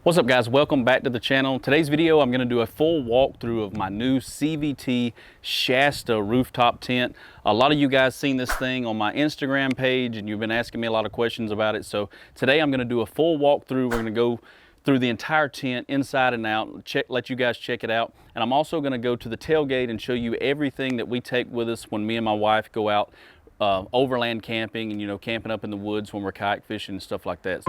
What's up guys, welcome back to the channel. Today's video I'm going to do a full walkthrough of my new CVT Shasta rooftop tent. A lot of you guys seen this thing on my Instagram page and you've been asking me a lot of questions about it. So today I'm going to do a full walkthrough. We're going to go through the entire tent inside and out, let you guys check it out. And I'm also going to go to the tailgate and show you everything that we take with us when me and my wife go out overland camping and camping up in the woods when we're kayak fishing and stuff like that.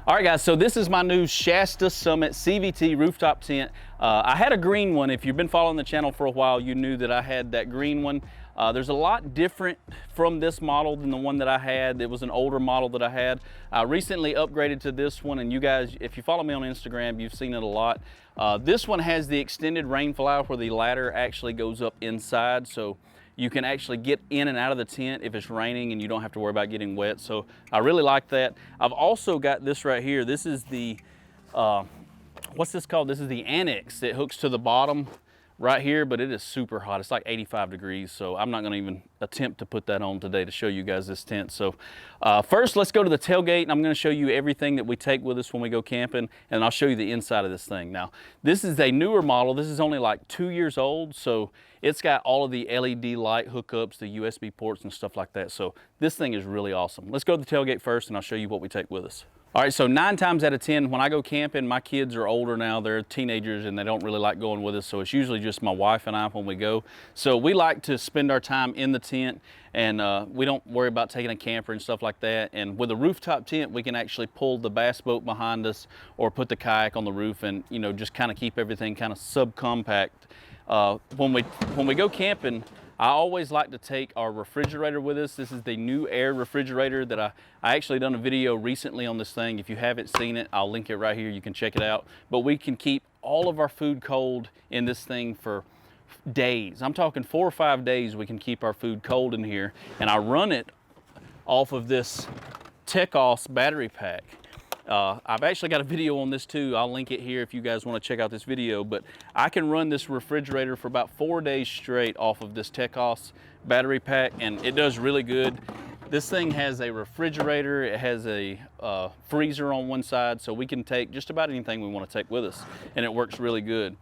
All right guys, so this is my new Shasta Summit CVT rooftop tent. I had a green one. If you've been following the channel for a while, you knew that I had that green one. There's a lot different from this model than the one that I had. It was an older model that I had. I recently upgraded to this one, and you guys, if you follow me on Instagram, you've seen it a lot. This one has the extended rain fly where the ladder actually goes up inside, so you can actually get in and out of the tent if it's raining and you don't have to worry about getting wet. So I really like that. I've also got this right here. This is the, what's this called? This is the annex that hooks to the bottom right here, but it is super hot. It's like 85 degrees. So I'm not gonna even attempt to put that on today to show you guys this tent. So first let's go to the tailgate and I'm gonna show you everything that we take with us when we go camping, and I'll show you the inside of this thing. Now, this is a newer model. This is only like 2 years old. So it's got all of the LED light hookups, the USB ports and stuff like that. So this thing is really awesome. Let's go to the tailgate first and I'll show you what we take with us. All right, so 9 times out of 10, when I go camping, my kids are older now, they're teenagers and they don't really like going with us. So it's usually just my wife and I when we go. So we like to spend our time in the tent, and we don't worry about taking a camper and stuff like that. And with a rooftop tent, we can actually pull the bass boat behind us or put the kayak on the roof and just kind of keep everything kind of subcompact. When we go camping, I always like to take our refrigerator with us. This is the new air refrigerator that I actually done a video recently on this thing. If you haven't seen it, I'll link it right here. You can check it out. But we can keep all of our food cold in this thing for days. I'm talking 4 or 5 days we can keep our food cold in here. And I run it off of this Tekos battery pack. I've actually got a video on this too. I'll link it here if you guys want to check out this video, but I can run this refrigerator for about 4 days straight off of this Tekos battery pack, and it does really good. This thing has a refrigerator, it has a freezer on one side, so we can take just about anything we want to take with us, and it works really good.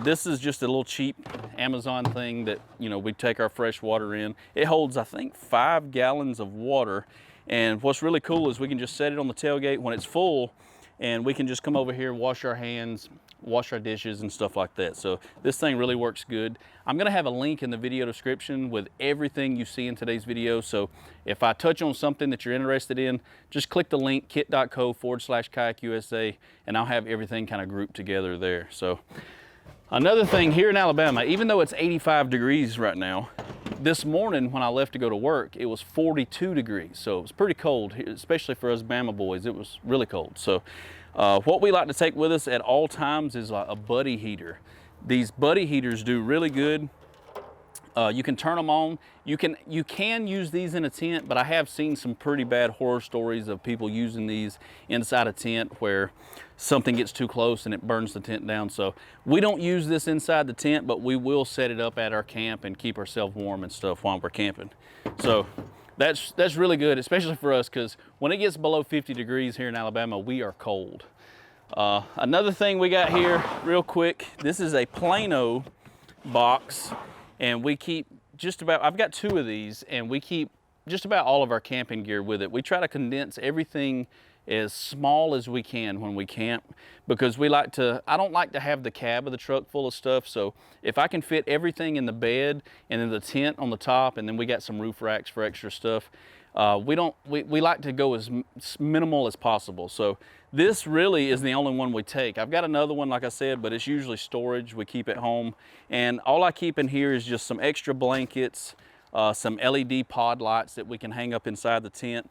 This is just a little cheap Amazon thing that we take our fresh water in. It holds, I think, 5 gallons of water. And what's really cool is we can just set it on the tailgate when it's full, and we can just come over here, wash our hands, wash our dishes and stuff like that. So this thing really works good. I'm gonna have a link in the video description with everything you see in today's video. So if I touch on something that you're interested in, just click the link kit.co/kayakusa, and I'll have everything kind of grouped together there. So another thing, here in Alabama, even though it's 85 degrees right now, this morning when I left to go to work, it was 42 degrees. So it was pretty cold, especially for us Bama boys. It was really cold. So what we like to take with us at all times is a buddy heater. These buddy heaters do really good. You can turn them on. You can use these in a tent, but I have seen some pretty bad horror stories of people using these inside a tent where something gets too close and it burns the tent down. So we don't use this inside the tent, but we will set it up at our camp and keep ourselves warm and stuff while we're camping. So that's really good, especially for us, because when it gets below 50 degrees here in Alabama, we are cold. Another thing we got here real quick, this is a Plano box. And we keep I've got 2 of these, and we keep just about all of our camping gear with it. We try to condense everything as small as we can when we camp, because I don't like to have the cab of the truck full of stuff. So if I can fit everything in the bed and in the tent on the top, and then we got some roof racks for extra stuff, we like to go as minimal as possible. So this really is the only one we take. I've got another one, like I said, but it's usually storage. We keep it home. And all I keep in here is just some extra blankets, some LED pod lights that we can hang up inside the tent,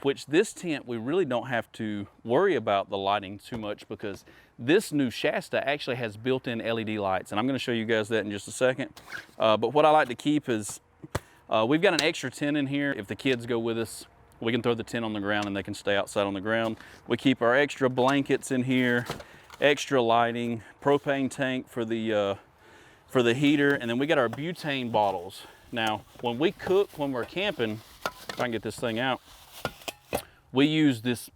which this tent, we really don't have to worry about the lighting too much, because this new Shasta actually has built-in LED lights. And I'm gonna show you guys that in just a second. But what I like to keep is, we've got an extra tent in here. If the kids go with us, we can throw the tent on the ground and they can stay outside on the ground. We keep our extra blankets in here, extra lighting, propane tank for the heater, and then we got our butane bottles. Now, when we cook, when we're camping, if I can get this thing out, we use these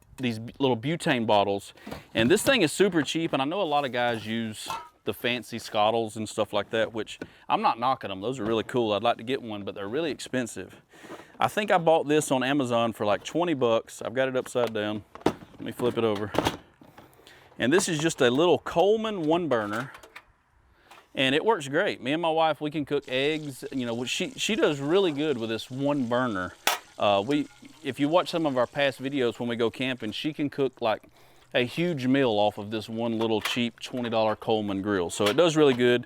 little butane bottles, and this thing is super cheap. And I know a lot of guys use the fancy scottles and stuff like that, which I'm not knocking them. Those are really cool. I'd like to get one, but they're really expensive. I think I bought this on Amazon for like 20 bucks. I've got it upside down. Let me flip it over. And this is just a little Coleman 1-burner, and it works great. Me and my wife, we can cook eggs. You know, she does really good with this 1-burner. If you watch some of our past videos when we go camping, she can cook like a huge meal off of this one little cheap $20 Coleman grill. So it does really good.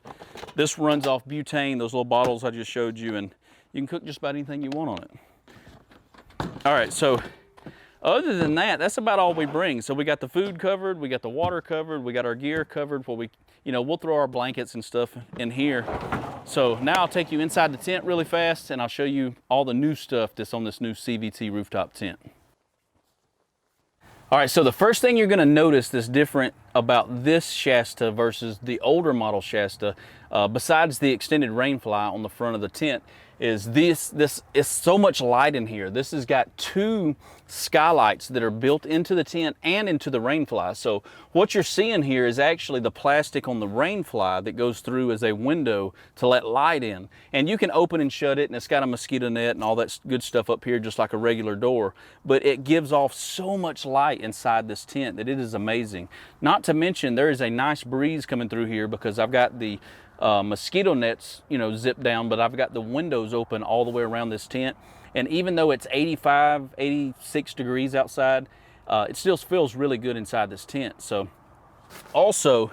This runs off butane, those little bottles I just showed you, and you can cook just about anything you want on it. All right, so other than that, that's about all we bring. So we got the food covered, we got the water covered, we got our gear covered, where we'll throw our blankets and stuff in here. So now I'll take you inside the tent really fast, and I'll show you all the new stuff that's on this new CVT Rooftop Tent. All right, so the first thing you're gonna notice that's different about this Shasta versus the older model Shasta, besides the extended rainfly on the front of the tent, is this is so much light in here. This has got 2 skylights that are built into the tent and into the rainfly. So what you're seeing here is actually the plastic on the rainfly that goes through as a window to let light in. And you can open and shut it, and it's got a mosquito net and all that good stuff up here, just like a regular door. But it gives off so much light inside this tent that it is amazing. Not to mention, there is a nice breeze coming through here, because I've got the mosquito nets, zipped down, but I've got the windows open all the way around this tent. And even though it's 85, 86 degrees outside, it still feels really good inside this tent. So also,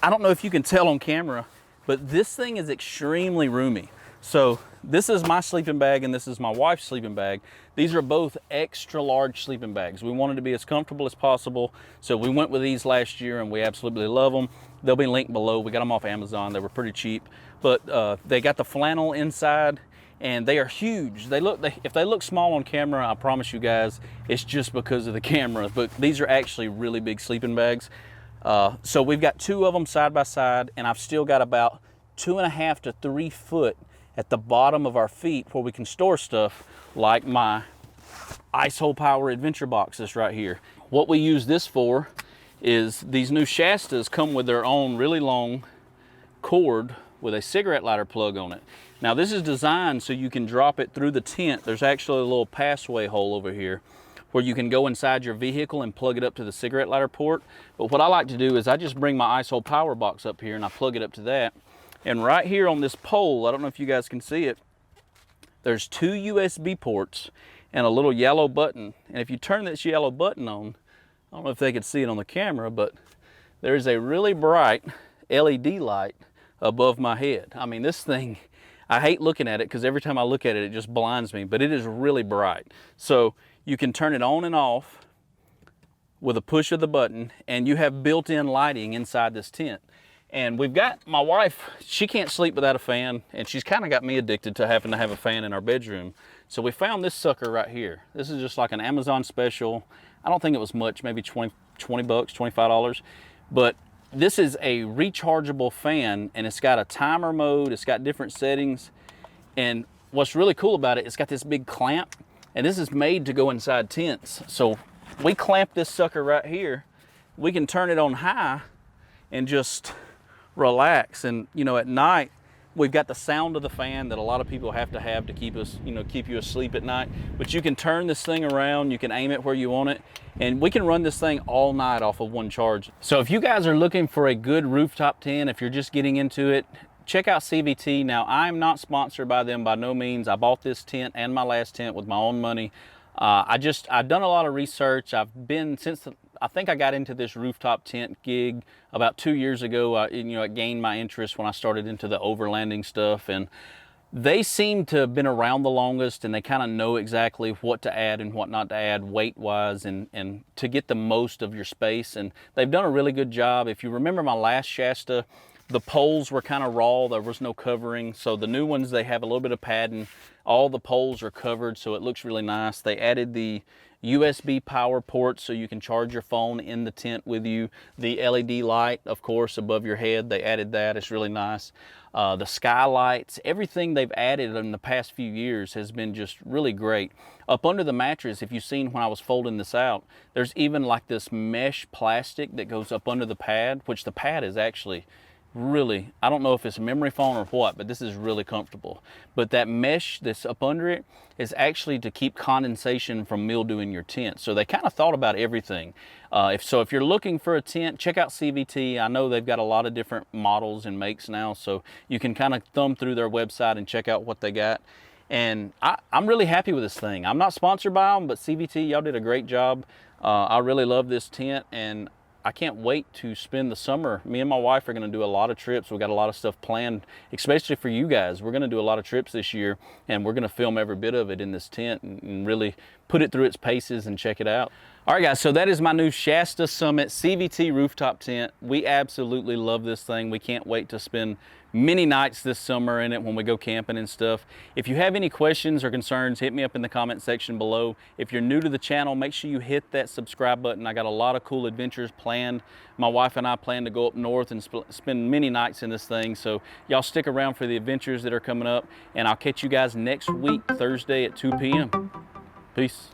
I don't know if you can tell on camera, but this thing is extremely roomy. So this is my sleeping bag and this is my wife's sleeping bag. These are both extra large sleeping bags. We wanted to be as comfortable as possible. So we went with these last year and we absolutely love them. They'll be linked below. We got them off Amazon. They were pretty cheap, but they got the flannel inside and they are huge. If they look small on camera, I promise you guys, it's just because of the camera, but these are actually really big sleeping bags. So we've got 2 of them side by side, and I've still got about 2.5 to 3 foot at the bottom of our feet where we can store stuff like my Ice Hole Power Adventure box that's right here. What we use this for is these new Shastas come with their own really long cord with a cigarette lighter plug on it. Now this is designed so you can drop it through the tent. There's actually a little passway hole over here where you can go inside your vehicle and plug it up to the cigarette lighter port. But what I like to do is I just bring my Ice Hole Power box up here and I plug it up to that. And right here on this pole, I don't know if you guys can see it, there's 2 USB ports and a little yellow button. And if you turn this yellow button on, I don't know if they could see it on the camera, but there's a really bright LED light above my head. I mean, this thing, I hate looking at it because every time I look at it, it just blinds me, but it is really bright. So you can turn it on and off with a push of the button, and you have built-in lighting inside this tent. And we've got my wife, she can't sleep without a fan, and she's kind of got me addicted to having to have a fan in our bedroom. So we found this sucker right here. This is just like an Amazon special. I don't think it was much, maybe 20 bucks, $25. But this is a rechargeable fan, and it's got a timer mode, it's got different settings. And what's really cool about it, it's got this big clamp, and this is made to go inside tents. So we clamp this sucker right here. We can turn it on high and just relax. And you know, at night we've got the sound of the fan that a lot of people have to keep us, you know, keep you asleep at night. But you can turn this thing around, you can aim it where you want it, and we can run this thing all night off of one charge. So if you guys are looking for a good rooftop tent, if you're just getting into it, check out CVT. Now, I'm not sponsored by them by no means. I bought this tent and my last tent with my own money. I've done a lot of research. I think I got into this rooftop tent gig about 2 years ago. You know, it gained my interest when I started into the overlanding stuff, and they seem to have been around the longest, and they kind of know exactly what to add and what not to add weight-wise and to get the most of your space, and they've done a really good job. If you remember my last Shasta, the poles were kind of raw, there was no covering. So the new ones, they have a little bit of padding. All the poles are covered, so it looks really nice. They added the USB power port so you can charge your phone in the tent with you. The LED light, of course, above your head, they added that. It's really nice. The skylights, everything they've added in the past few years has been just really great. Up under the mattress, if you've seen when I was folding this out, there's even like this mesh plastic that goes up under the pad, which the pad is actually really, I don't know if it's a memory foam or what, but this is really comfortable. But that mesh that's up under it is actually to keep condensation from mildew in your tent. So they kind of thought about everything. If you're looking for a tent, check out CVT. I know they've got a lot of different models and makes now, so you can kind of thumb through their website and check out what they got. And I'm really happy with this thing. I'm not sponsored by them, but CVT, y'all did a great job. I really love this tent, and I can't wait to spend the summer. Me and my wife are going to do a lot of trips. We've got a lot of stuff planned, especially for you guys. We're going to do a lot of trips this year, and we're going to film every bit of it in this tent and really put it through its paces and check it out. All right, guys, so that is my new Shasta Summit CVT rooftop tent. We absolutely love this thing. We can't wait to spend many nights this summer in it when we go camping and stuff. If you have any questions or concerns, hit me up in the comment section below. If you're new to the channel, make sure you hit that subscribe button. I got a lot of cool adventures planned. My wife and I plan to go up north and spend many nights in this thing. So y'all stick around for the adventures that are coming up, and I'll catch you guys next week, Thursday at 2 p.m. Peace.